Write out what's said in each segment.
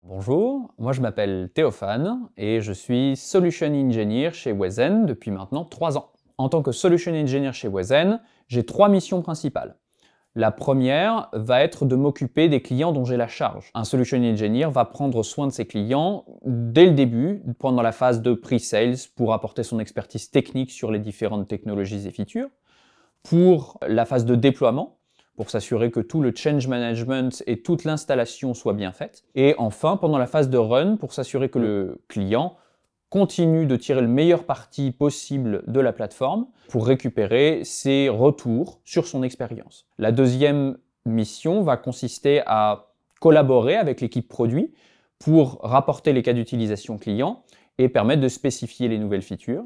Bonjour, moi je m'appelle Théophane et je suis Solution Engineer chez Wezen depuis maintenant 3 ans. En tant que Solution Engineer chez Wezen, j'ai 3 missions principales. La première va être de m'occuper des clients dont j'ai la charge. Un Solution Engineer va prendre soin de ses clients dès le début, pendant la phase de pre-sales, pour apporter son expertise technique sur les différentes technologies et features. Pour la phase de déploiement, pour s'assurer que tout le change management et toute l'installation soient bien faites. Et enfin, pendant la phase de run, pour s'assurer que le client continue de tirer le meilleur parti possible de la plateforme pour récupérer ses retours sur son expérience. La deuxième mission va consister à collaborer avec l'équipe produit pour rapporter les cas d'utilisation client et permettre de spécifier les nouvelles features.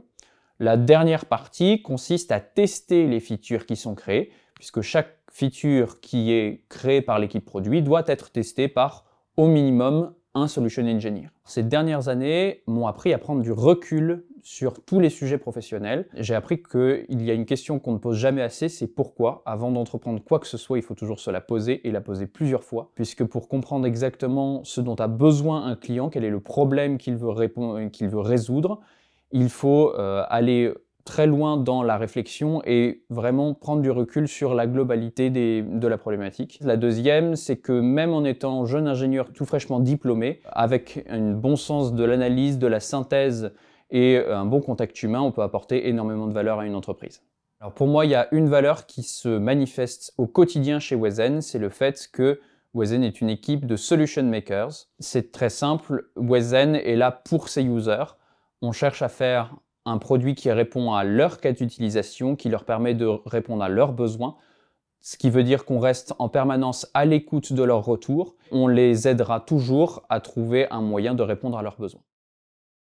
La dernière partie consiste à tester les features qui sont créées, puisque chaque feature qui est créée par l'équipe produit doit être testée par, au minimum, un Solution Engineer. Ces dernières années m'ont appris à prendre du recul sur tous les sujets professionnels. J'ai appris qu'il y a une question qu'on ne pose jamais assez, c'est pourquoi. Avant d'entreprendre quoi que ce soit, il faut toujours se la poser et la poser plusieurs fois, puisque pour comprendre exactement ce dont a besoin un client, quel est le problème qu'il veut résoudre, il faut aller très loin dans la réflexion et vraiment prendre du recul sur la globalité de la problématique. La deuxième, c'est que même en étant jeune ingénieur tout fraîchement diplômé, avec un bon sens de l'analyse, de la synthèse et un bon contact humain, on peut apporter énormément de valeur à une entreprise. Alors pour moi, il y a une valeur qui se manifeste au quotidien chez Wezen, c'est le fait que Wezen est une équipe de solution makers. C'est très simple, Wezen est là pour ses users. On cherche à faire un produit qui répond à leur cas d'utilisation, qui leur permet de répondre à leurs besoins, ce qui veut dire qu'on reste en permanence à l'écoute de leurs retours. On les aidera toujours à trouver un moyen de répondre à leurs besoins.